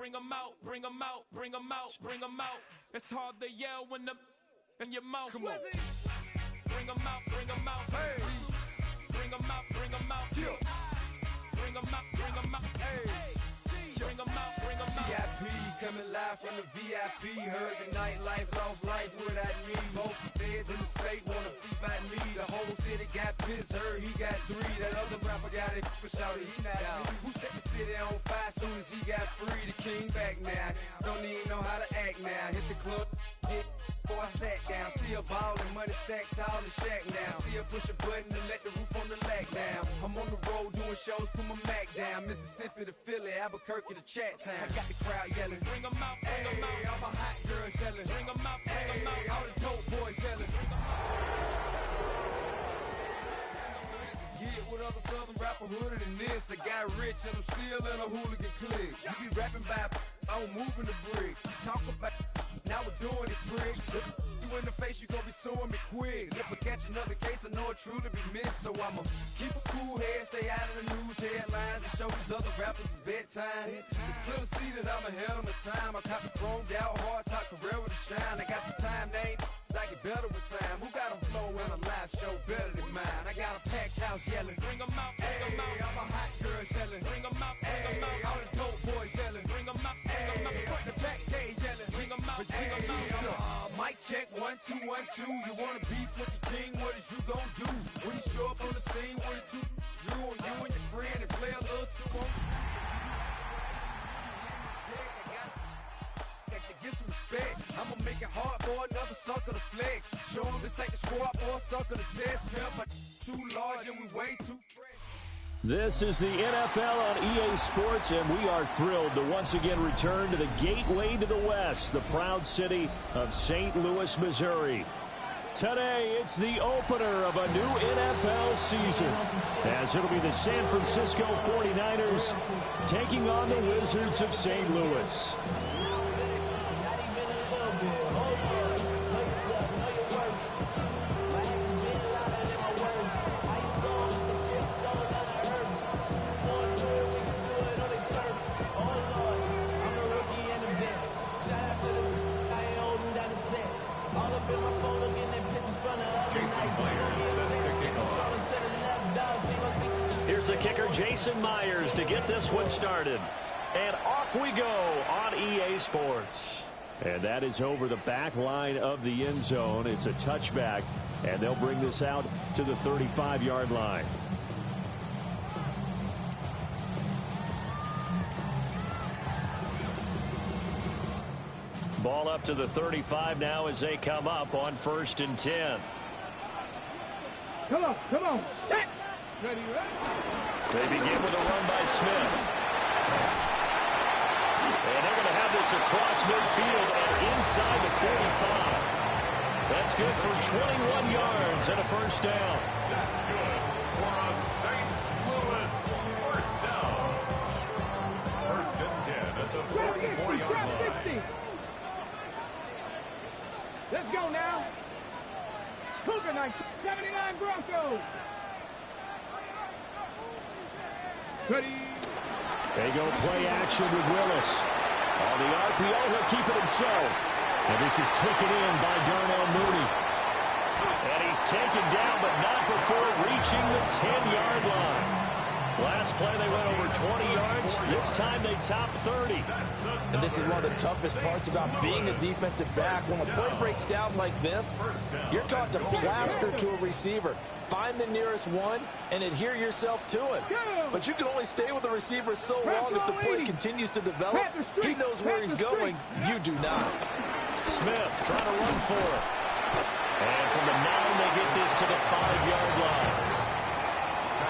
bring them out, bring them out, bring them out, bring them out. It's hard to yell when the in your mouth. Come on. Bring them out, bring them out. Hey. Bring them out, bring them out. Yeah. Bring them out, bring them out. Hey. Bring them out, bring them out. VIP coming live from the VIP. Heard the nightlife, lost life without me. Both feds in the state wanna see by me. The whole city got pissed, heard he got 3. That other rapper got it, but shouted he not out. Who set the city on fire soon as he got free? The king back now, don't even know how to act now. Hit the club, hit before I sat down. Still ballin', money stacked tall in shack now. Still push a button to let the roof on the lag down. I'm on the road doing shows, put my Mac down. Mississippi to Philly, Albuquerque to Chat Town. I got the crowd yelling, bring them out, bring them out. All my hot girls yelling, bring them out, bring them out. All the dope boys yelling, bring them out. Yeah, what other southern rapper hooded than this? I got rich and I'm still in a hooligan clique. You be rapping by, I'm moving the brick. Talk about, now we're doing it, prick. You in the face, you gon' be suing me quick. If I catch another case, I know it truly be missed. So I'ma keep a cool head, stay out of the news headlines, and show these other rappers it's bedtime. It's clear to see that I'm ahead of my time. I cop the chromed out, hard top career with a shine. I got some time, name. I get better with time. Who got a flow and a live show better than mine? I got a packed house yelling, bring them out, bring them out. All my hot girls yelling, bring them out, bring them out. All the dope boys yelling, bring them out, bring them out. Front the back gate yelling, bring them out, bring them out. Mic check, 1 2 1 2. You wanna beef with the king? What is you gon' do when you show up on the scene with a 2 Drew on you and your friend and play a little 2 on? Get some respect. I'ma make it hard for another sucker to flex. Show him this ain't the squad for a sucker to test. Pimp, but too large and we way too fresh. This is the NFL on EA Sports, and we are thrilled to once again return to the gateway to the West, the proud city of St. Louis, Missouri. Today, it's the opener of a new NFL season, as it'll be the San Francisco 49ers taking on the Wizards of St. Louis. Here's the kicker, Jason Myers, to get this one started. And off we go on EA Sports. And that is over the back line of the end zone. It's a touchback, and they'll bring this out to the 35-yard line. Ball up to the 35 now as they come up on 1st and 10. Come on. Set. Ready. They begin with a run by Smith. And they're going to have this across midfield and inside the 45. That's good for 21 yards and a first down. That's good for a St. Louis first down. 1st and 10 at the 44-yard line. Let's go now. Cougar 79 Broncos. Ready. They go play action with Willis. On the RPO, he'll keep it himself. And this is taken in by Darnell Mooney. And he's taken down, but not before reaching the 10-yard line. Last play, they went over 20 yards. This time, they top 30. And this is one of the toughest parts about being a defensive back. When a play breaks down like this, you're taught to plaster to a receiver. Find the nearest one and adhere yourself to it. But you can only stay with the receiver so long if the play continues to develop. He knows where he's going. You do not. Smith trying to run for it. And from the 9, they get this to the 5-yard line.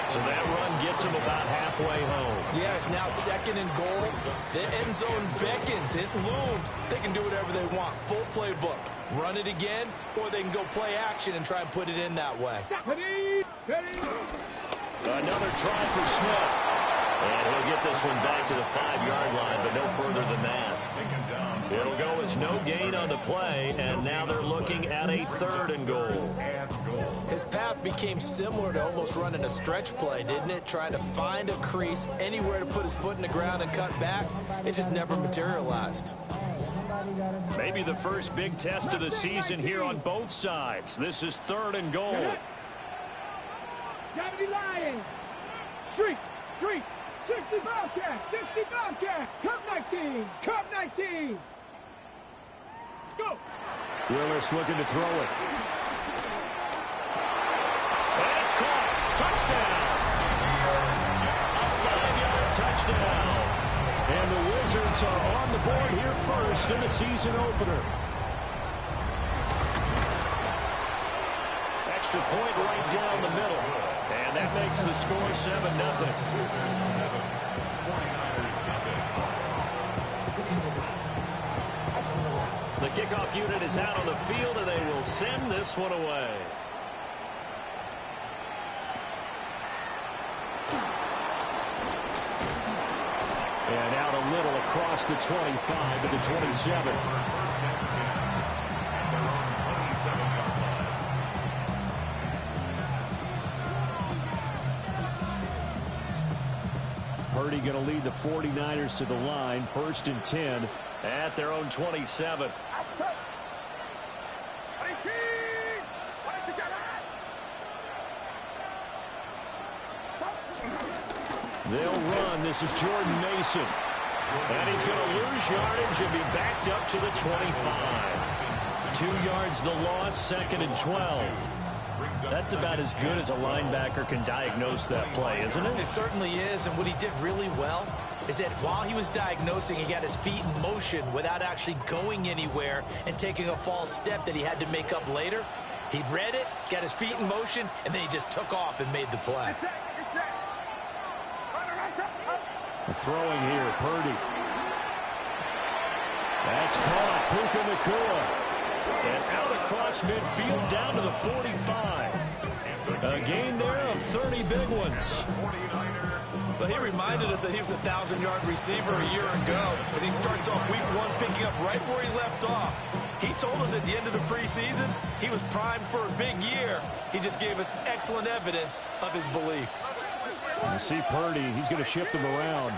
So that run gets him about halfway home. Yeah, it's now 2nd and goal. The end zone beckons. It looms. They can do whatever they want. Full playbook. Run it again, or they can go play action and try and put it in that way. Another try for Smith. And he'll get this one back to the 5-yard line, but no further than that. It'll go as no gain on the play, and now they're looking at a 3rd and goal. His path became similar to almost running a stretch play, didn't it? Trying to find a crease, anywhere to put his foot in the ground and cut back. It just never materialized. Maybe the first big test of the season here on both sides. This is 3rd and goal. Gravity Lions. Street. 60 Bobcat. Cup 19. Go. Willis looking to throw it. And it's caught. Touchdown. A 5-yard touchdown. And the Wizards are on the board here first in the season opener. Extra point right down the middle. And that makes the score 7-0. The kickoff unit is out on the field, and they will send this one away. And out a little across the 25 to the 27. Purdy going to lead the 49ers to the line, 1st and 10 at their own 27. They'll run. This is Jordan Mason. And he's going to lose yardage and be backed up to the 25. 2 yards the loss, 2nd and 12. That's about as good as a linebacker can diagnose that play, isn't it? It certainly is, and what he did really well is that while he was diagnosing, he got his feet in motion without actually going anywhere and taking a false step that he had to make up later. He read it, got his feet in motion, and then he just took off and made the play. Throwing here, Purdy. That's caught. Puka Nacua. And out across midfield down to the 45. A gain there of 30 big ones. Well, he reminded us that he was a 1,000-yard receiver a year ago as he starts off week 1 picking up right where he left off. He told us at the end of the preseason he was primed for a big year. He just gave us excellent evidence of his belief. You see Purdy, he's going to shift him around.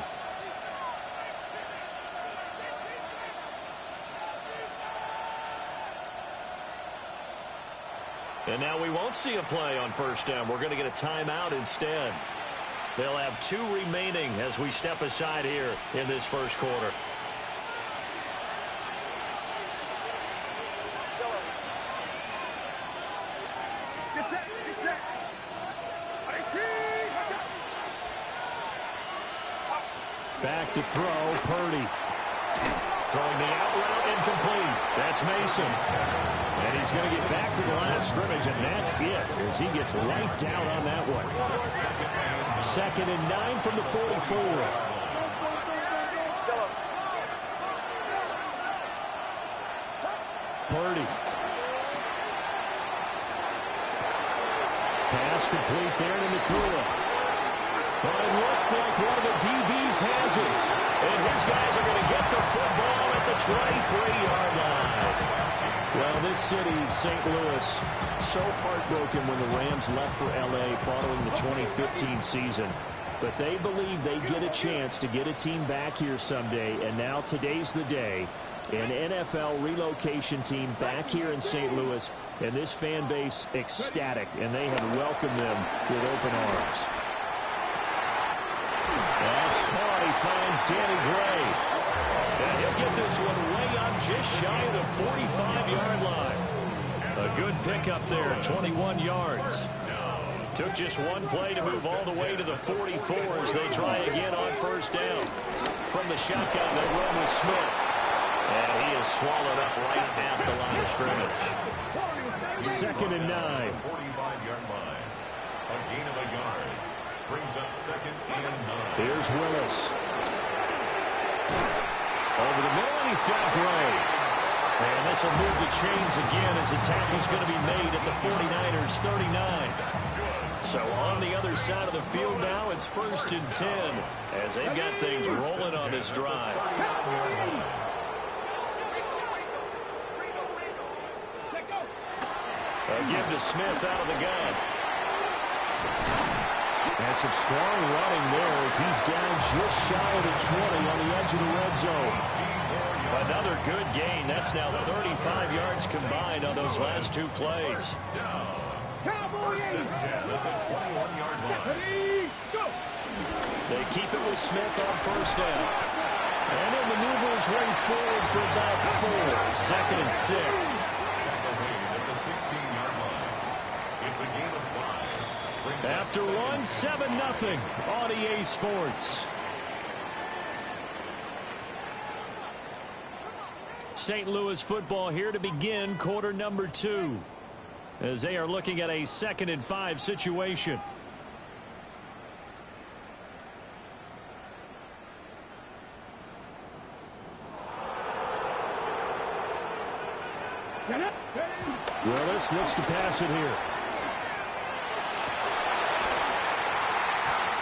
And now we won't see a play on 1st down. We're going to get a timeout instead. They'll have 2 remaining as we step aside here in this 1st quarter. Back to throw, Purdy. Throwing the out route incomplete. That's Mason. And he's going to get back to the line of scrimmage, and that's it as he gets wiped out on that one. 2nd and 9 from the 44. Purdy. Pass complete there to Nacua. But it looks like one of the DBs has it. And his guys are going to get the football at the 23-yard line. Well, this city, St. Louis, so heartbroken when the Rams left for L.A. following the 2015 season. But they believe they get a chance to get a team back here someday, and now today's the day. An NFL relocation team back here in St. Louis, and this fan base ecstatic, and they have welcomed them with open arms. That's caught. He finds Danny Gray. And he'll get this one way up just shy of the 45-yard line. A good pickup there, 21 yards. Took just one play to move all the way to the 44 as they try again on 1st down. From the shotgun, they run with Smith. And he is swallowed up right at the line of scrimmage. 2nd and 9. 45-yard line. A gain of a yard. Brings up 2nd and 9. Here's Willis. Over the middle, and he's got Gray. And this will move the chains again as the tackle's going to be made at the 49ers' 39. So on the other side of the field now, it's 1st and 10 as they've got things rolling on this drive. They'll give to Smith out of the gun. And some strong running there as he's down just shy of the 20 on the edge of the red zone. Another good gain. That's now 35 yards combined on those last two plays. First and 10 at the 21-yard line. They keep it with Smith on first down. And it maneuvers way forward for about 4. Second and 6. At the 16-yard line. It's a game of 5. After one, 7-0 on EA Sports. St. Louis football here to begin quarter number 2 as they are looking at a 2nd and 5 situation. Willis looks to pass it here.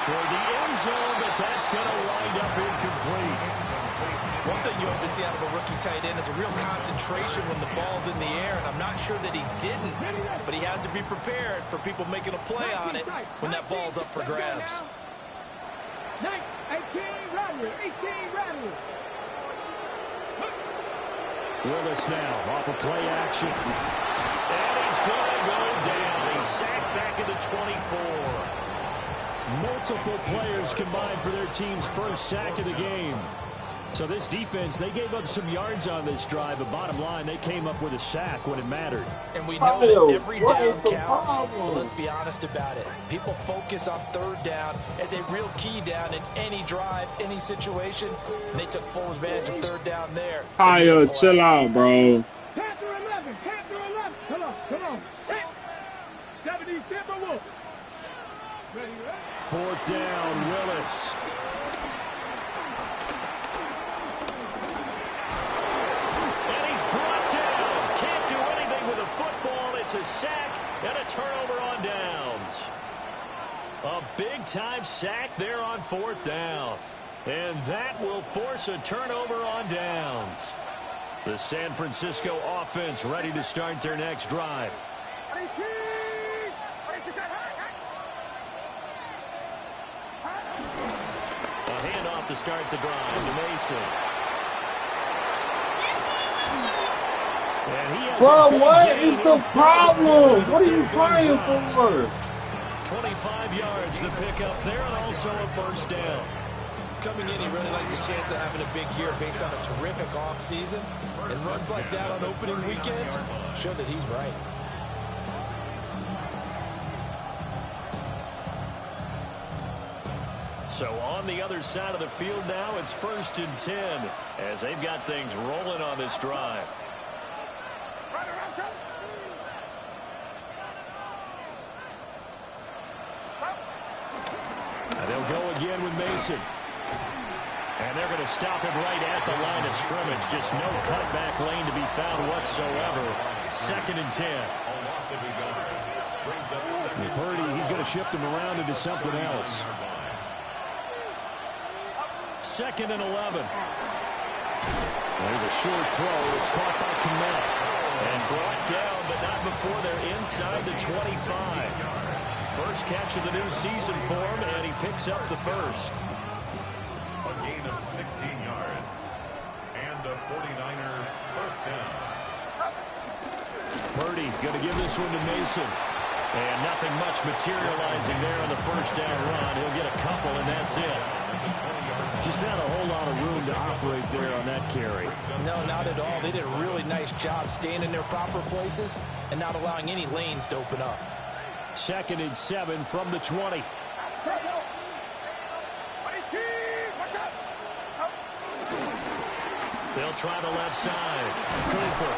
Toward the end zone, but that's going to wind up incomplete. One thing you hope to see out of a rookie tight end is a real concentration when the ball's in the air, and I'm not sure that he didn't, but he has to be prepared for people making a play on it when that ball's up for grabs. 18 Rattler. Willis now off of play action. And he's going to go down. He's sacked back at the 24. Multiple players combined for their team's first sack of the game. So this defense, they gave up some yards on this drive, but bottom line, they came up with a sack when it mattered. And we know that every down counts, but let's be honest about it. People focus on third down as a real key down in any drive, any situation, and they took full advantage of third down there. Kyle, chill out, bro. Panther 11. Come on. 70 Timberwolves. Ready? 4th down, Willis. It's a sack and a turnover on downs. A big-time sack there on 4th down. And that will force a turnover on downs. The San Francisco offense ready to start their next drive. A handoff to start the drive to Mason. Bro, what is the problem? What are you playing for? 25 yards to pick up there and also a first down. Coming in, he really likes his chance of having a big year based on a terrific offseason. And runs like that on opening weekend show that he's right. So on the other side of the field now, it's 1st and 10 as they've got things rolling on this drive. They'll go again with Mason. And they're going to stop him right at the line of scrimmage. Just no cutback lane to be found whatsoever. 2nd and 10. And Purdy, he's going to shift him around into something else. 2nd and 11. There's a short throw. It's caught by Kmet. And brought down, but not before they're inside the 25. First catch of the new season for him, and he picks up the first. A gain of 16 yards. And a 49er first down. Purdy going to give this one to Mason. And nothing much materializing there on the first down run. He'll get a couple, and that's it. Just not a whole lot of room to operate there on that carry. No, not at all. They did a really nice job staying in their proper places and not allowing any lanes to open up. 2nd and 7 from the 20. They'll try the left side. Cooper.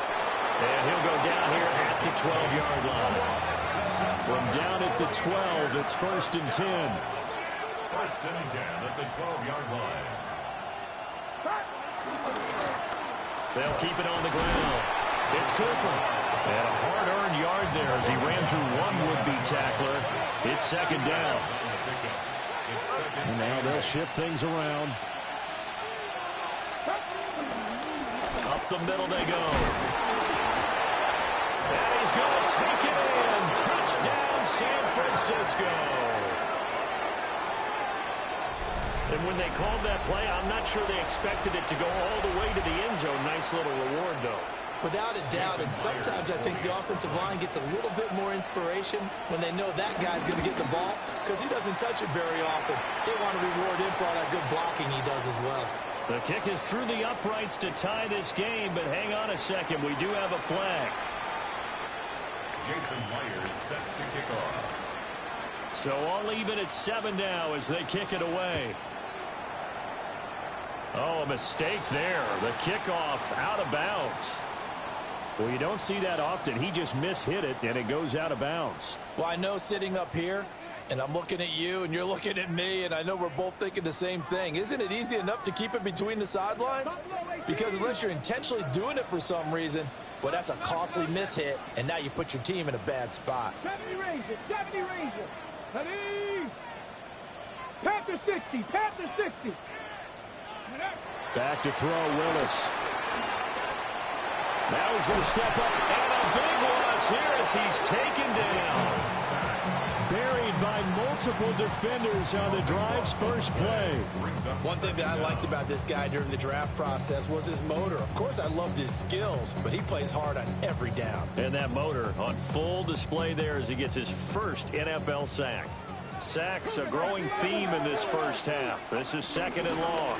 And he'll go down here at the 12-yard line. From down at the 12, it's 1st and 10. 1st and 10 at the 12-yard line. They'll keep it on the ground. It's Cooper. And a hard-earned yard there as he ran through one would-be tackler. It's 2nd down. And now they'll shift things around. Up the middle they go. And he's going to take it in. Touchdown, San Francisco. And when they called that play, I'm not sure they expected it to go all the way to the end zone. Nice little reward, though. Without a doubt, and sometimes I think the offensive line gets a little bit more inspiration when they know that guy's going to get the ball because he doesn't touch it very often. They want to reward him for all that good blocking he does as well. The kick is through the uprights to tie this game, but hang on a second. We do have a flag. Jason Myers set to kick off. So all even at 7 now as they kick it away. Oh, a mistake there. The kickoff out of bounds. Well, you don't see that often. He just mishit it, and it goes out of bounds. Well, I know sitting up here, and I'm looking at you, and you're looking at me, and I know we're both thinking the same thing. Isn't it easy enough to keep it between the sidelines? Because unless you're intentionally doing it for some reason, well, that's a costly mishit, and now you put your team in a bad spot. 70 Rangers, 70 Rangers. Ready? Panther 60, Panther 60. Back to throw, Willis. Now he's going to step up, and a big loss here as he's taken down. Buried by multiple defenders on the drive's first play. One thing that I liked about this guy during the draft process was his motor. Of course, I loved his skills, but he plays hard on every down. And that motor on full display there as he gets his first NFL sack. Sacks a growing theme in this first half. This is 2nd and long.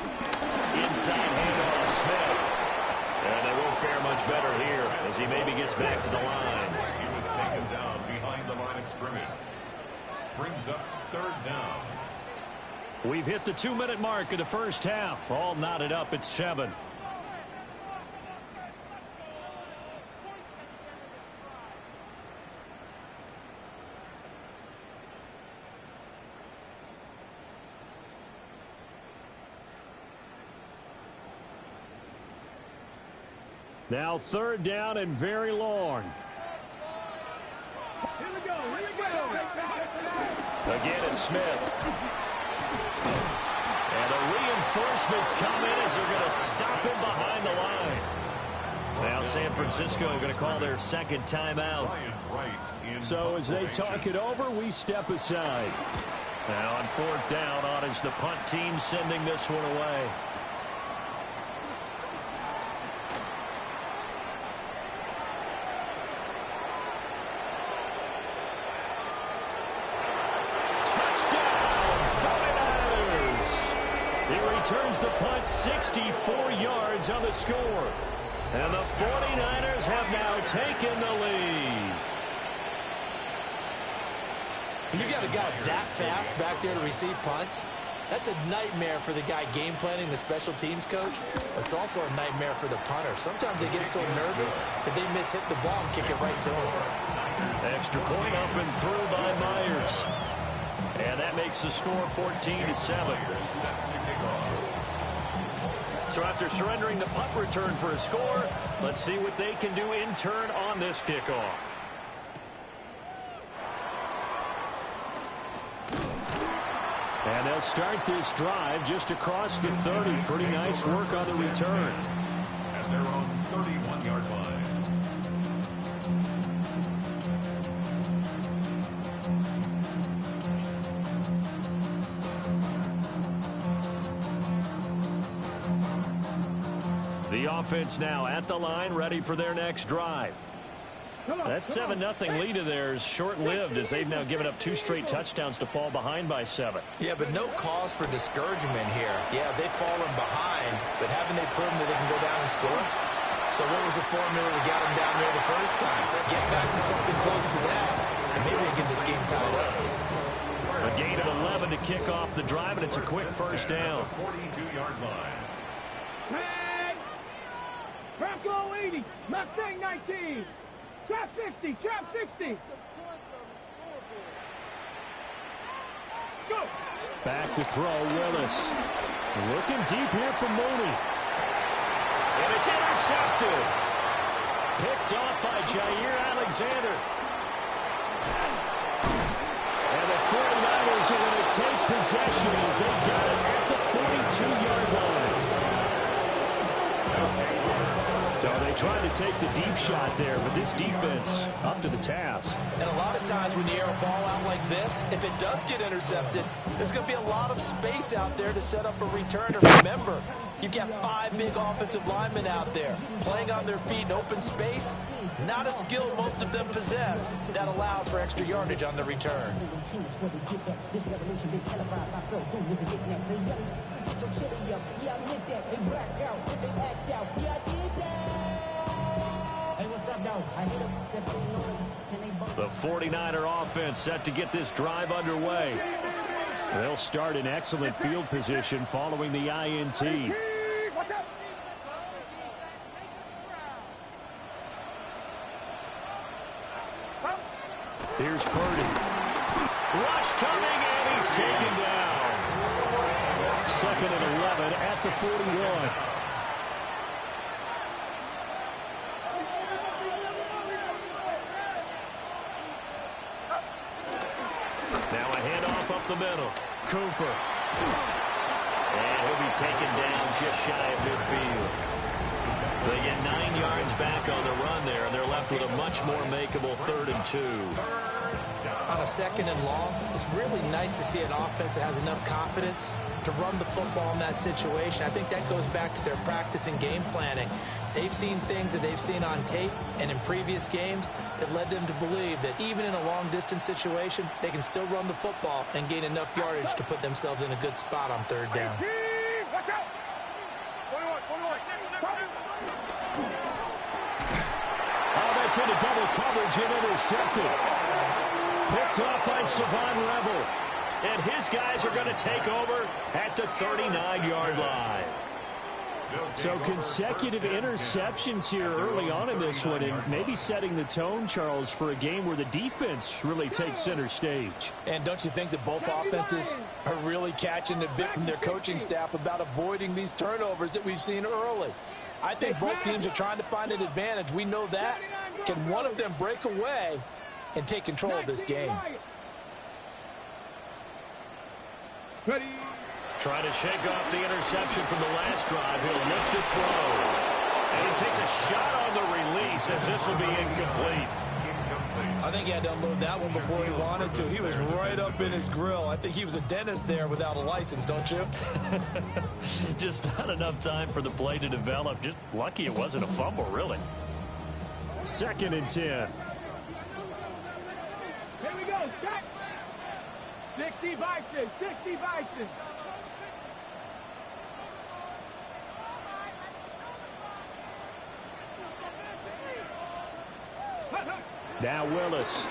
Inside handoff, Smith. And they won't fare much better here as he maybe gets back to the line. He was taken down behind the line of scrimmage. Brings up 3rd down. We've hit the 2-minute mark of the first half. All knotted up at 7. Now 3rd down and very long. Here we go, here we go. Again it's Smith. And the reinforcements come in as they're going to stop him behind the line. Now San Francisco going to call their 2nd timeout. So as they talk it over, we step aside. Now on 4th down, on is the punt team sending this one away. Turns the punt 64 yards on the score. And the 49ers have now taken the lead. You got a guy that fast back there to receive punts. That's a nightmare for the guy game planning, the special teams coach. It's also a nightmare for the punter. Sometimes they get so nervous that they mishit the ball and kick it right to him. Extra point up and through by Myers. And that makes the score 14-7. So after surrendering the punt return for a score, let's see what they can do in turn on this kickoff. And they'll start this drive just across the 30. Pretty nice work on the return. And they're on 31-yard line. The offense now at the line, ready for their next drive. That 7-0 lead of theirs short-lived as they've now given up 2 straight touchdowns to fall behind by 7. Yeah, but no cause for discouragement here. Yeah, they've fallen behind, but haven't they proven that they can go down and score? So what was the formula that got them down there the first time? Get back to something close to that, and maybe they get this game tied up. A gain of 11 to kick off the drive, and it's a quick first down. 42-yard line. Tag! Bronco 80, Mustang 19. Trap 60, trap 60. Go! Back to throw, Willis. Looking deep here for Mooney. And it's intercepted. Picked off by Jair Alexander. And the 49ers are going to take possession as they got it at the 42-yard line. So they tried to take the deep shot there, but this defense up to the task. And a lot of times when you air a ball out like this, if it does get intercepted, there's going to be a lot of space out there to set up a return. And remember, you've got 5 big offensive linemen out there playing on their feet in open space. Not a skill most of them possess that allows for extra yardage on the return. The 49er offense set to get this drive underway. They'll start in excellent field position following the INT. Here's Purdy. Rush coming, and he's taken down. 2nd and 11 at the 41. Now a handoff up the middle. Cooper. And he'll be taken down just shy of midfield. They get 9 yards back on the run there, and they're left with a much more makeable 3rd and 2. On a 2nd and long, it's really nice to see an offense that has enough confidence to run the football in that situation. I think that goes back to their practice and game planning. They've seen things that they've seen on tape and in previous games that led them to believe that even in a long-distance situation, they can still run the football and gain enough yardage to put themselves in a good spot on 3rd down. Watch out! 21. Oh, that's into double coverage and intercepted. Picked off by Savon Revel. And his guys are going to take over at the 39-yard line. So consecutive interceptions here early on in this one, and maybe setting the tone, Charles, for a game where the defense really takes center stage. And don't you think that both offenses are really catching a bit from their coaching staff about avoiding these turnovers that we've seen early? I think both teams are trying to find an advantage. We know that. Can one of them break away and take control of this game? Ready. Trying to shake off the interception from the last drive. He'll look to throw. And he takes a shot on the release as this will be incomplete. I think he had to unload that one before he wanted to. He was right up in his grill. I think he was a dentist there without a license, don't you? Just not enough time for the play to develop. Just lucky it wasn't a fumble, really. 2nd and 10. Here we go. Set. 60 Bison. 60 Bison. Now Willis.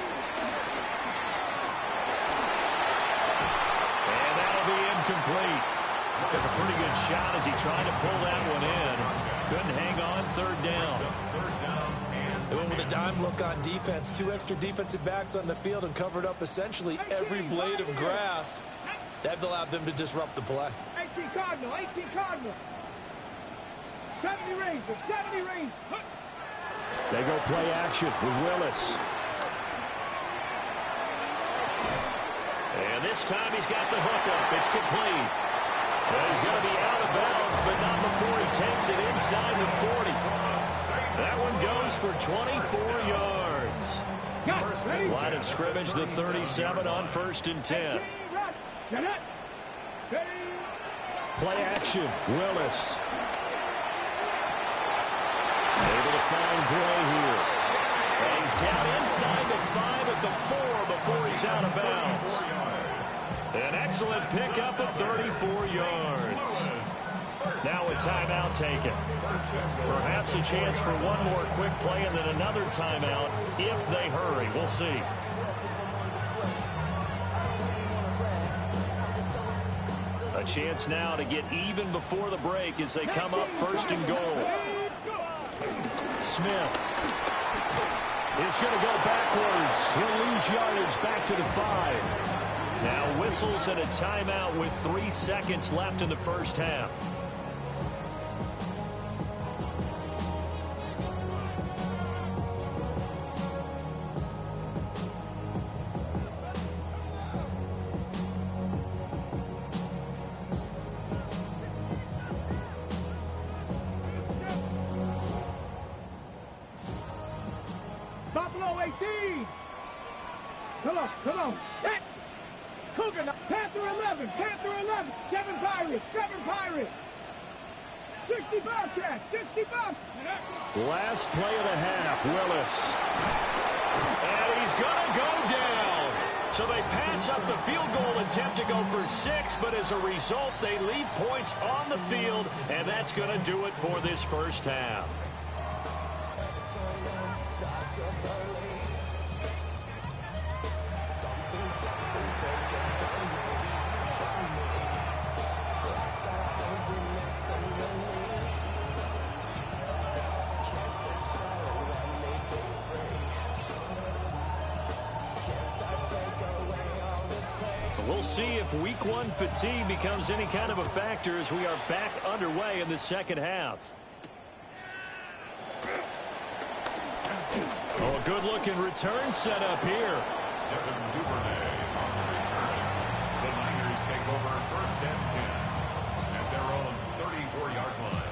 And that'll be incomplete. Took a pretty good shot as he tried to pull that one in. Couldn't hang on 3rd down. They went with a dime look on defense. 2 extra defensive backs on the field and covered up essentially every blade of grass. That allowed them to disrupt the play. 18 Cardinal. 18 Cardinal. 70 Ranger. 70 Ranger. They go play action with Willis. And this time he's got the hookup. It's complete. And he's going to be out of bounds, but not before he takes it inside the 40. That one goes for 24 yards. Line of scrimmage, the 37 on 1st and 10. Play action, Willis. Able to find Gray here. And he's down inside the 5 at the 4 before he's out of bounds. An excellent pickup of 34 yards. Now a timeout taken. Perhaps a chance for one more quick play and then another timeout if they hurry. We'll see. A chance now to get even before the break as they come up 1st and goal. Smith is going to go backwards. He'll lose yardage back to the 5. Now whistles and a timeout with 3 seconds left in the 1st half. 18. Come on. Set. Cougar, Panther 11. 7 Pirates. 60 Bobcats. 60 Bobcats. Last play of the half, Willis. And he's going to go down. So they pass up the field goal attempt to go for 6, but as a result, they leave points on the field, and that's going to do it for this first half. We'll see if week 1 fatigue becomes any kind of a factor as we are back underway in the second half. Oh, a good-looking return set up here. Devin Duvernay on the return. The Niners take over 1st and 10 at their own 34-yard line.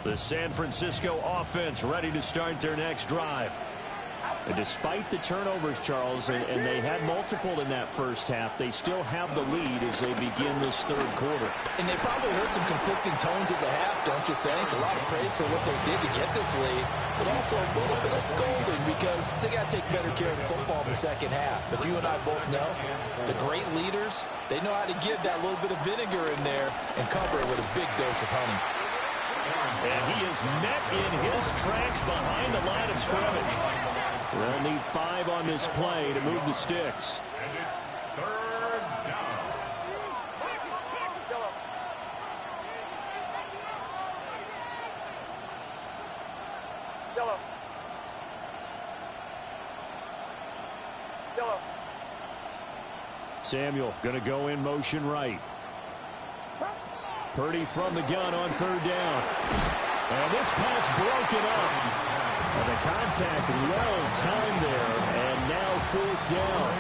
The San Francisco offense ready to start their next drive. And despite the turnovers, Charles, and they had multiple in that first half, they still have the lead as they begin this third quarter. And they probably heard some conflicting tones at the half, don't you think? A lot of praise for what they did to get this lead, but also a little bit of scolding because they got to take better care of the football in the second half. But you and I both know the great leaders, they know how to give that little bit of vinegar in there and cover it with a big dose of honey. And he is met in his tracks behind the line of scrimmage. They'll need 5 on this play to move the sticks. And it's 3rd down. Yellow. Samuel going to go in motion right. Purdy from the gun on 3rd down. And this pass broken up. And the contact well-timed there, and now 4th down.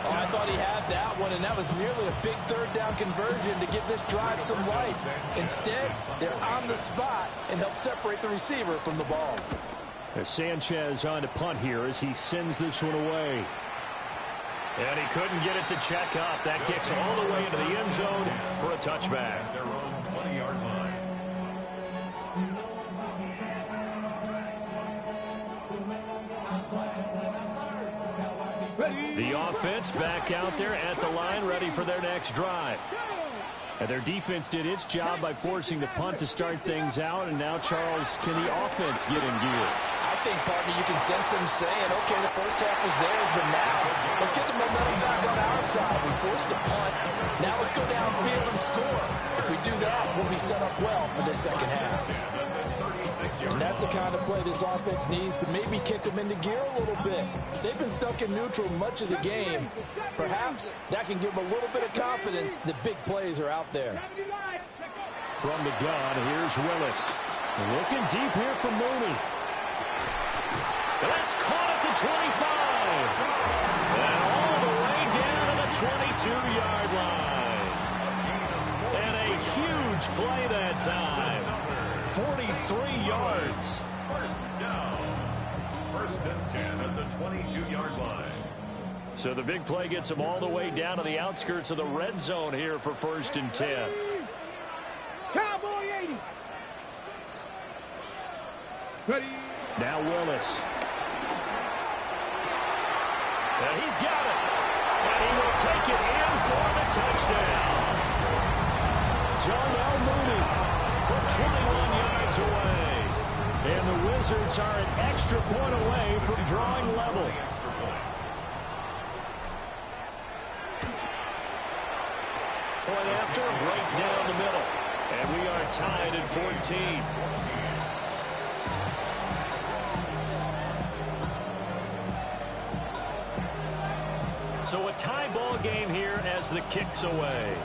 Oh, I thought he had that one, and that was merely a big 3rd down conversion to give this drive some life. Instead, they're on the spot and help separate the receiver from the ball. As Sanchez on to punt here as he sends this one away. And he couldn't get it to check up. That kicks all the way into the end zone for a touchback. Their own 20-yard line. The offense back out there at the line, ready for their next drive. And their defense did its job by forcing the punt to start things out. And now, Charles, can the offense get in gear? I think, partner, you can sense them saying, okay, the first half was theirs, but now let's get the momentum back on our side. We forced a punt. Now let's go downfield and score. If we do that, we'll be set up well for this second half. And that's the kind of play this offense needs to maybe kick them into gear a little bit. They've been stuck in neutral much of the game. Perhaps that can give them a little bit of confidence that big plays are out there. From the gun, here's Willis. Looking deep here for Mooney. That's caught at the 25. And all the way down to the 22-yard line. And a huge play that time. 43 yards. First down. 1st and 10 at the 22-yard line. So the big play gets them all the way down to the outskirts of the red zone here for 1st and 10. Cowboy 80. Ready. Now Willis. And he's got it. And he will take it in for the touchdown. Darnell Mooney from 21 yards away. And the Wizards are an extra point away from drawing level. Point after, right down the middle. And we are tied at 14. So a tie ball game here as the kick's away.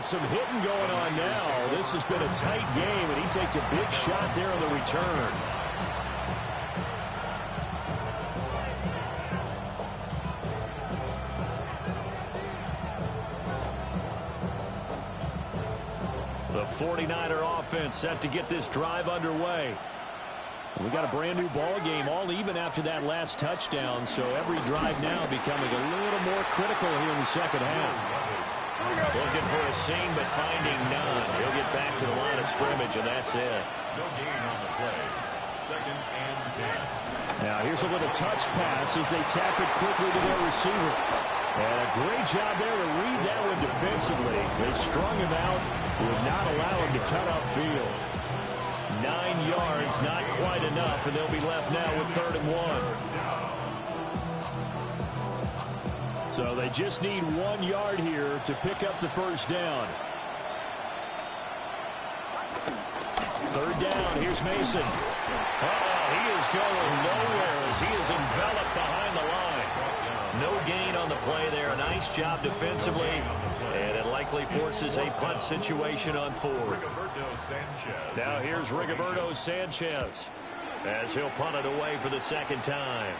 Some hitting going on now. This has been a tight game, and he takes a big shot there on the return. 49er offense set to get this drive underway. We got a brand new ball game, all even after that last touchdown, so every drive now becoming a little more critical here in the second half. Looking for a seam, but finding none. He'll get back to the line of scrimmage, and that's it. No gain on the play. 2nd and 10. Now here's a little touch pass as they tap it quickly to their receiver. And a great job there to read that one defensively. They strung him out, would not allow him to cut upfield. 9 yards, not quite enough, and they'll be left now with 3rd and 1. So they just need 1 yard here to pick up the first down. 3rd down, here's Mason. He is going nowhere as he is enveloped behind the line. No gain on the play there. Nice job defensively. And it likely forces a punt situation on 4th. Now here's Rigoberto Sanchez as he'll punt it away for the 2nd time.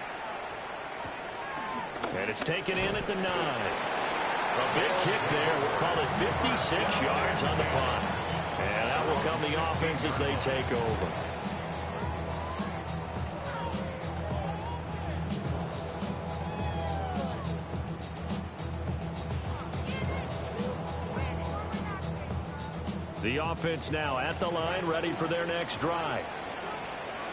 And it's taken in at the 9. A big kick there. We'll call it 56 yards on the punt. And out will come the offense as they take over. The offense now at the line, ready for their next drive.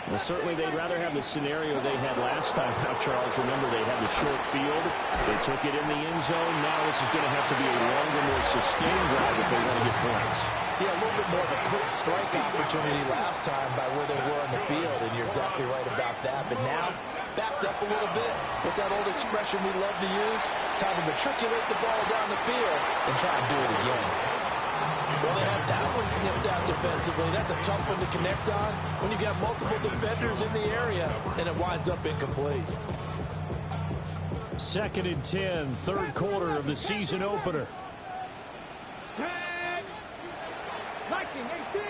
Well, certainly they'd rather have the scenario they had last time. Now, Charles, remember they had the short field. They took it in the end zone. Now this is going to have to be a longer, more sustained drive if they want to get points. Yeah, a little bit more of a quick strike opportunity last time by where they were on the field, and you're exactly right about that. But now, backed up a little bit. What's that old expression we love to use? Time to matriculate the ball down the field and try and do it again. Well, they have that one snipped out defensively. That's a tough one to connect on when you've got multiple defenders in the area, and it winds up incomplete. 2nd and 10, 3rd quarter of the season opener. 10, 19, 18,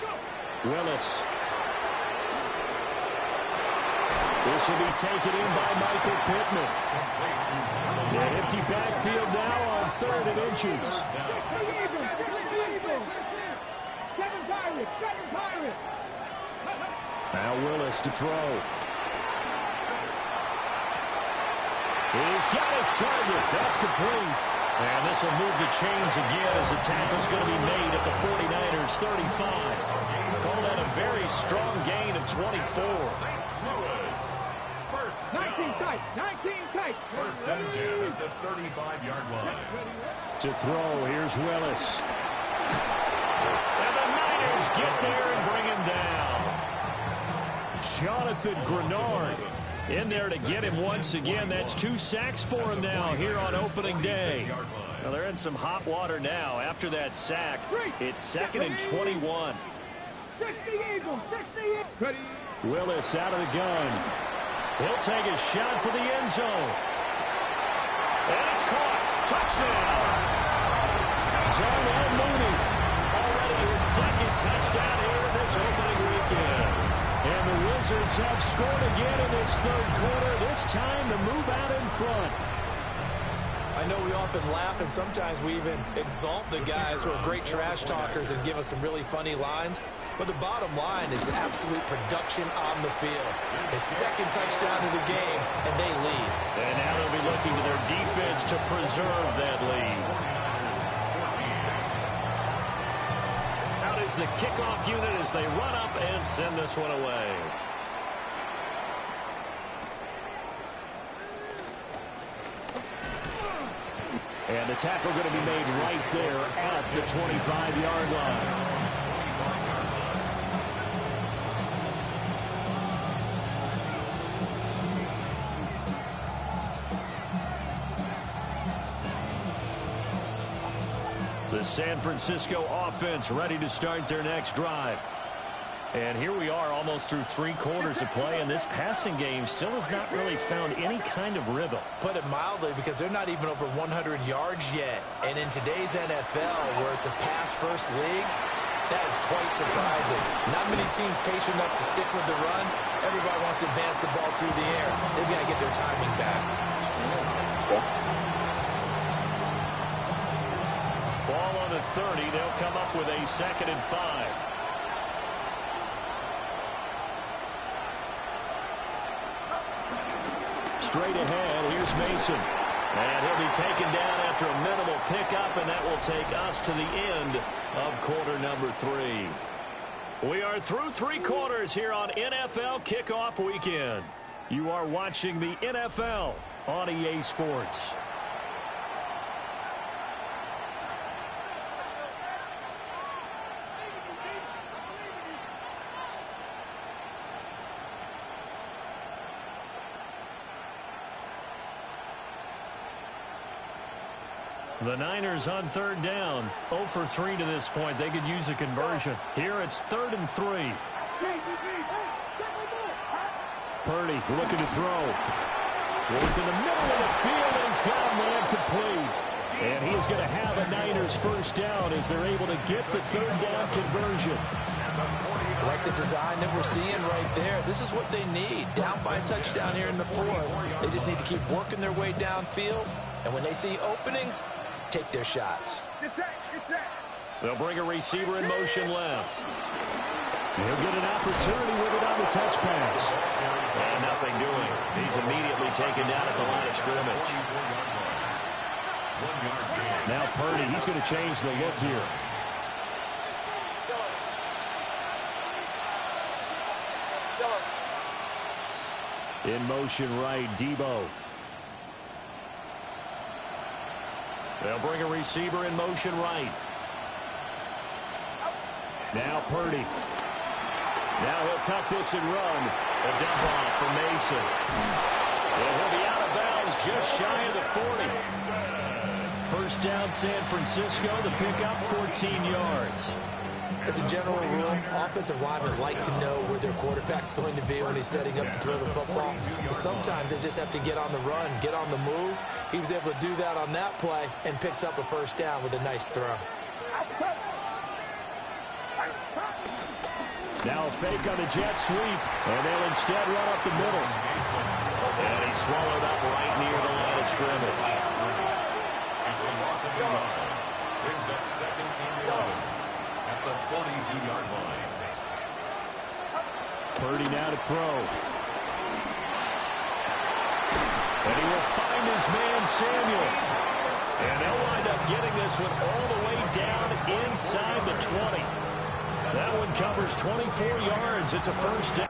go! Willis. This will be taken in by Michael Pittman. An empty backfield now on 3rd and inches. 7 Pirates! Now Willis to throw. He's got his target. That's complete. And this will move the chains again as the tackle's going to be made at the 49ers 35. Call that a very strong gain of 24. 19 tight. 1st and 10 at the 35-yard line. To throw, here's Willis. And the Niners get there and bring him down. Jonathan Grenard in there to get him once again. That's 2 sacks for him now here on opening day. Well, they're in some hot water now after that sack. It's 2nd and 21. 60 Eagles, 60 Eagles. Willis out of the gun. He'll take a shot for the end zone. And it's caught. Touchdown. Darnell Mooney. Already his 2nd touchdown here in this opening weekend. And the Wizards have scored again in this 3rd quarter. This time to move out in front. I know we often laugh, and sometimes we even exalt the guys who are great trash talkers and give us some really funny lines. But the bottom line is absolute production on the field. His 2nd touchdown of the game, and they lead. And now they'll be looking to their defense to preserve that lead. Out is the kickoff unit as they run up and send this one away. And the tackle going to be made right there at the 25-yard line. The San Francisco offense ready to start their next drive. And here we are almost through 3 quarters of play, and this passing game still has not really found any kind of rhythm. Put it mildly, because they're not even over 100 yards yet. And in today's NFL, where it's a pass-first league, that is quite surprising. Not many teams patient enough to stick with the run. Everybody wants to advance the ball through the air. They've got to get their timing back. Ball on the 30. They'll come up with a 2nd and 5. Straight ahead, here's Mason. And he'll be taken down after a minimal pickup, and that will take us to the end of quarter number 3. We are through 3 quarters here on NFL Kickoff Weekend. You are watching the NFL on EA Sports. The Niners on 3rd down. 0 for 3 to this point. They could use a conversion. Here it's 3rd and 3. Purdy looking to throw. Work in the middle of the field, and he's got a man complete. And he is going to have a Niners first down as they're able to get the 3rd down conversion. I like the design that we're seeing right there. This is what they need. Down by a touchdown here in the 4th. They just need to keep working their way downfield. And when they see openings, take their shots. They'll bring a receiver in motion left. He'll get an opportunity with it on the touch pass. And nothing doing. He's immediately taken down at the line of scrimmage. Now Purdy, he's going to change the look here. In motion right, Debo. They'll bring a receiver in motion right. Now Purdy. Now he'll tuck this and run. A dump off for Mason. And he'll be out of bounds just shy of the 40. First down San Francisco. The pickup 14 yards. As a general rule, offensive linemen like to know where their quarterback's going to be when he's setting up to throw the football. But sometimes they just have to get on the run, get on the move. He was able to do that on that play and picks up a first down with a nice throw. Now a fake on a jet sweep, and they'll instead run up the middle. And he's swallowed up right near the line of scrimmage. It's a loss of the yard. Brings up 2nd and 11 at the 42-yard line. Purdy now to throw. And he will find his man, Samuel. And they'll wind up getting this one all the way down inside the 20. That one covers 24 yards. It's a first down.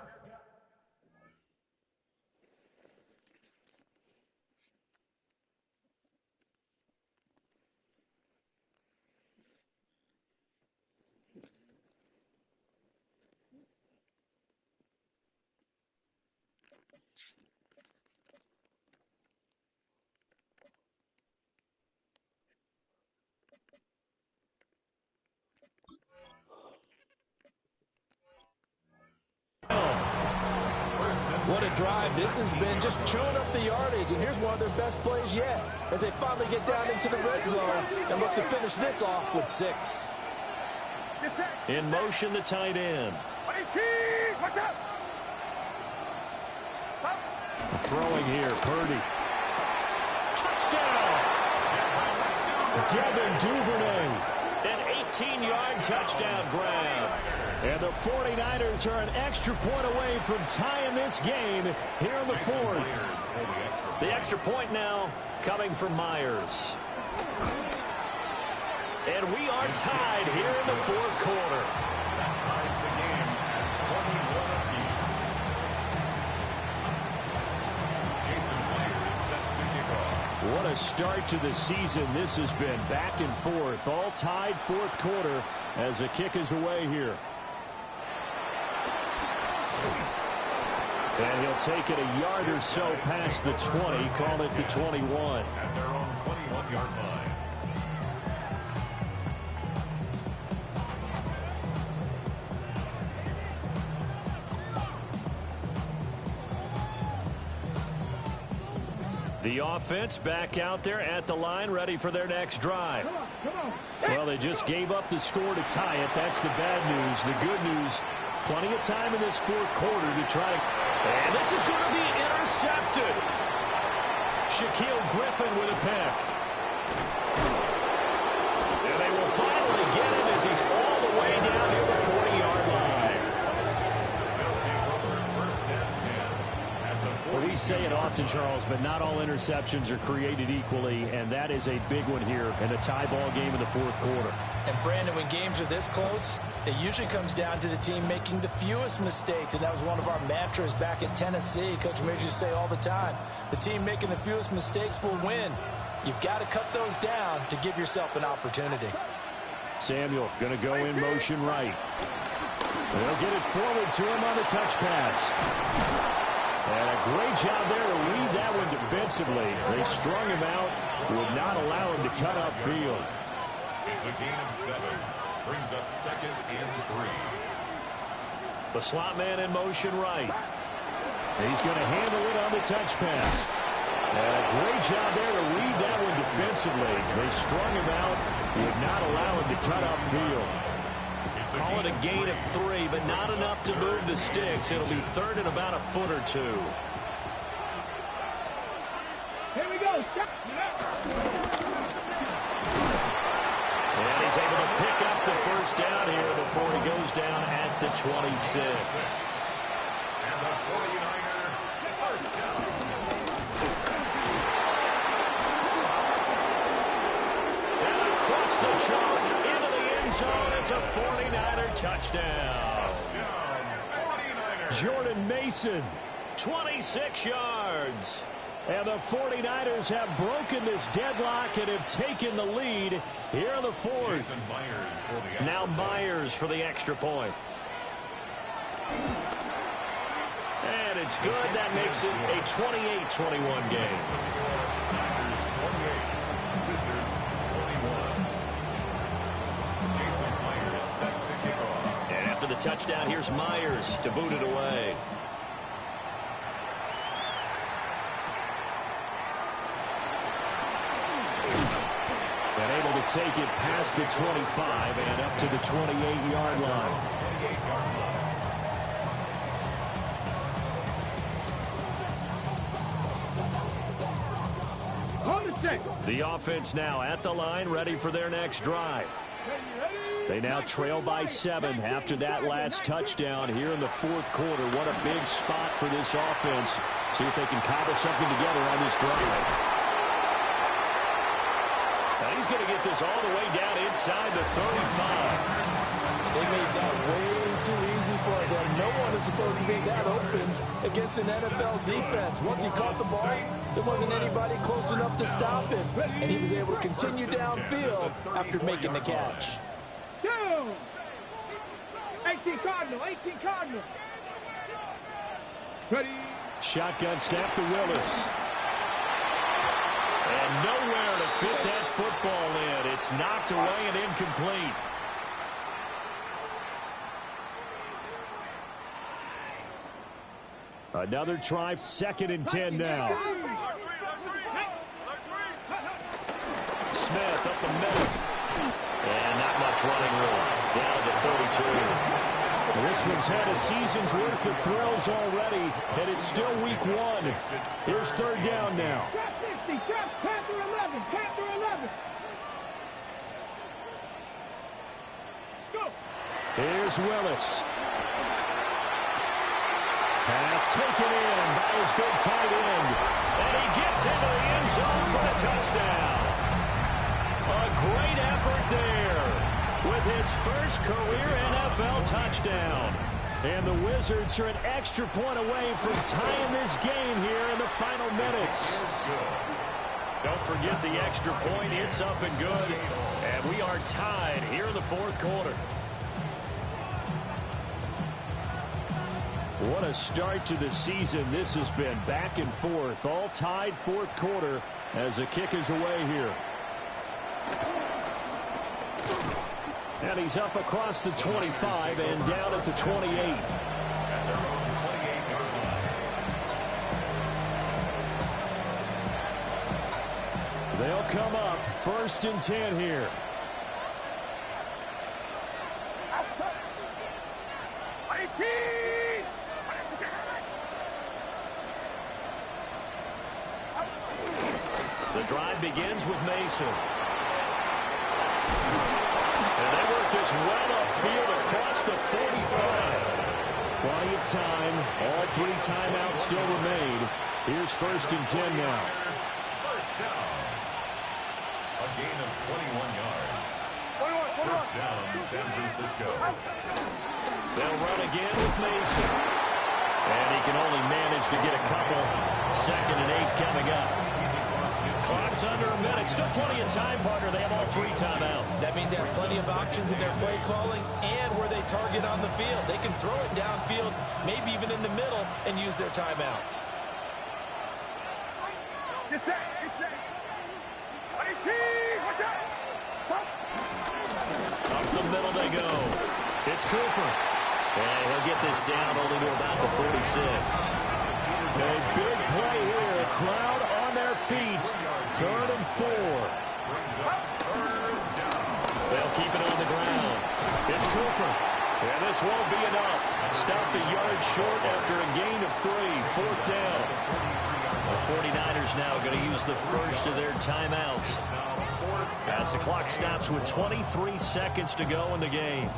What a drive this has been, just chewing up the yardage, and here's one of their best plays yet as they finally get down into the red zone and look to finish this off with 6. In motion, the tight end. Throwing here, Purdy. Touchdown! Devin Duvernay. An 18-yard touchdown grab. And the 49ers are an extra point away from tying this game here in the 4th. The extra point now coming from Myers. And we are tied here in the 4th quarter. That ties the game at 21 apiece. Jason Myers set to kick off. What a start to the season this has been. Back and forth, all tied 4th quarter as the kick is away here. And he'll take it a yard or so past the 20, call it the 21. At their own 21-yard line. The offense back out there at the line, ready for their next drive. Well, they just gave up the score to tie it. That's the bad news. The good news, plenty of time in this 4th quarter to try to... And this is going to be intercepted. Shaquille Griffin with a pick. And they will finally as he's all the way down near the 40-yard line. Well, we say it often, Charles, but not all interceptions are created equally, and that is a big one here in a tie ball game in the fourth quarter. And, Brandon, when games are this close, it usually comes down to the team making the fewest mistakes, and that was one of our mantras back at Tennessee. Coach Major used to say all the time, the team making the fewest mistakes will win. You've got to cut those down to give yourself an opportunity. Samuel going to go in motion right. They'll get it forward to him on the touch pass. And a great job there to read that one defensively. They strung him out, would not allow him to cut upfield. It's a gain of 7. Brings up 2nd and 3. The slot man in motion right. He's going to handle it on the touch pass. And a great job there to read that one defensively. They strung him out, would not allow him to cut upfield. Call it a gain of 3, but not enough to move the sticks. It'll be 3rd and about a foot or 2. Here we go. And he's able to pick up the first down here before he goes down at the 26. And the 49er first down. And across the chalk into the end zone. It's a 49er touchdown. 49ers. Jordan Mason, 26 yards. And the 49ers have broken this deadlock and have taken the lead here in the fourth. Now Myers for the extra point. And it's good. That makes it a 28-21 game. Niners 28, Wizards 41. Jason Myers set to kick off. And after the touchdown, here's Myers to boot it away. And able to take it past the 25 and up to the 28-yard line. Hold it set. The offense now at the line, ready for their next drive. They now trail by 7 after that last touchdown here in the fourth quarter. What a big spot for this offense. See if they can cobble something together on this drive. Now he's going to get this all the way down inside the 35. They made that way too easy for them. No one is supposed to be that open against an NFL defense. Once he caught the ball, there wasn't anybody close enough to stop him. And he was able to continue downfield after making the catch. 18 Cardinal, 18 Cardinal. Ready. Shotgun snap to Willis. And nowhere to fit that football in. It's knocked away and incomplete. Another try, 2nd and 10 now. Smith up the middle. And not much running room. Down to 32. This one's had a season's worth of thrills already, and it's still week 1. Here's 3rd down now. Trap 60, trap Panther 11, Panther 11. Let's go. Here's Willis. Pass taken in by his big tight end. And he gets into the end zone for the touchdown. A great effort there with his first career NFL touchdown. And the Wizards are an extra point away from tying this game here in the final minutes. Don't forget the extra point. It's up and good. And we are tied here in the fourth quarter. What a start to the season this has been. Back and forth, all tied fourth quarter as the kick is away here. And he's up across the 25 and down at the 28. They'll come up 1st and 10 here. The drive begins with Mason. And they work this is well upfield across the 45. Plenty of time. All 3 timeouts still remain. Here's 1st and 10 now. First down. A gain of 21 yards. First down, San Francisco. They'll run again with Mason. And he can only manage to get a couple. 2nd and 8 coming up. Clock's under a minute. Still plenty of time, partner. They have all 3 timeouts. That means they have plenty of options in their play calling and where they target on the field. They can throw it downfield, maybe even in the middle, and use their timeouts. Get set. Get set. Watch out. Stop. Up the middle they go. It's Cooper. And he'll get this down only to about the 46. A big play here. Crowd on their feet. 3rd and 4. They'll keep it on the ground. It's Cooper. And this won't be enough. Stop the yard short after a gain of 3. 4th down. The 49ers now going to use the first of their timeouts as the clock stops with 23 seconds to go in the game.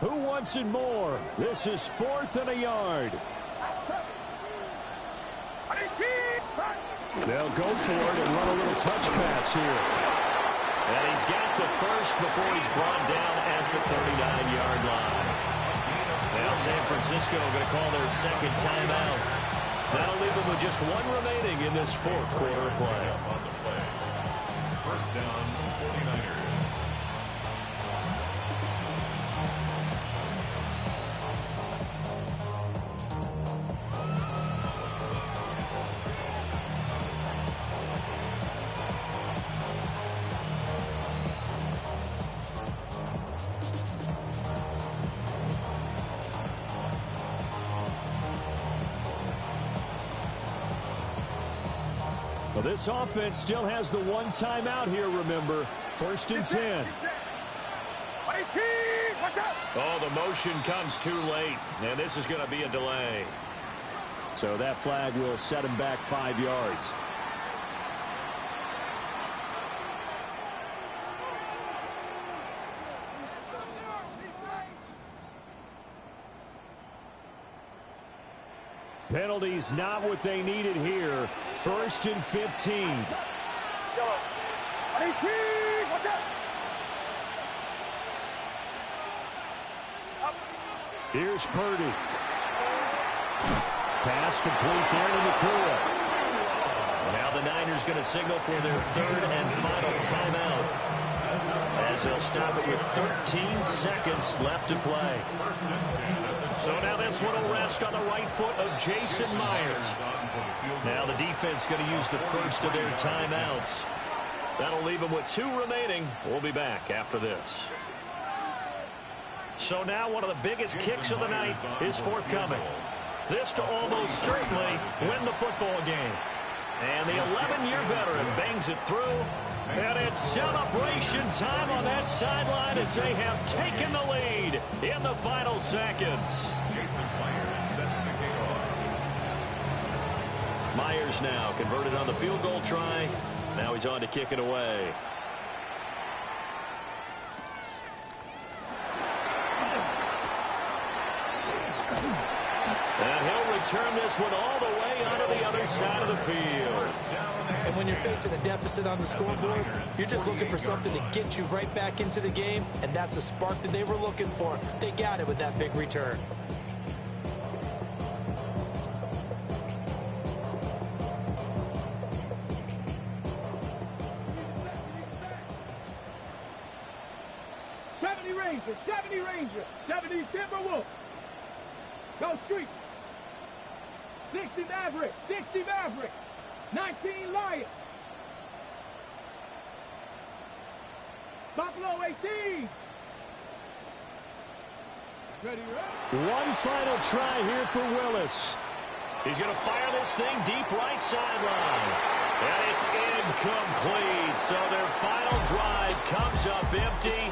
Who wants it more? This is 4th and a yard. They'll go for it and run a little touch pass here. And he's got the first before he's brought down at the 39-yard line. Now San Francisco going to call their 2nd timeout. That'll leave them with just 1 remaining in this 4th quarter of play. On the play. First down, 49ers. Well, this offense still has the 1 timeout here, remember. 1st and 10. Oh, the motion comes too late, and this is going to be a delay. So that flag will set him back 5 yards. Penalties not what they needed here. 1st and 15. Here's Purdy. Pass complete there to Nakua. Now the Niners going to signal for their 3rd and final timeout, as they'll stop it with 13 seconds left to play. So now this one will rest on the right foot of Jason Myers. Now the defense going to use the first of their timeouts. That'll leave them with 2 remaining. We'll be back after this. So now one of the biggest kicks of the night is forthcoming. This to almost certainly win the football game. And the 11-year veteran bangs it through. And it's celebration time on that sideline as they have taken the lead in the final seconds. Jason Myers set to kick off. Myers now converted on the field goal try. Now he's on to kick it away. And he'll return this one all the way onto the other side of the field. And when you're facing a deficit on the scoreboard, you're just looking for something to get you right back into the game, and that's the spark that they were looking for. They got it with that big return. Rangers, 70 Rangers, 70 Timberwolves. Go Street. 60 Mavericks, 60 Mavericks, 19 Lions. Buffalo 18. Ready, One final try here for Willis. He's going to fire this thing deep right sideline. And it's incomplete. So their final drive comes up empty.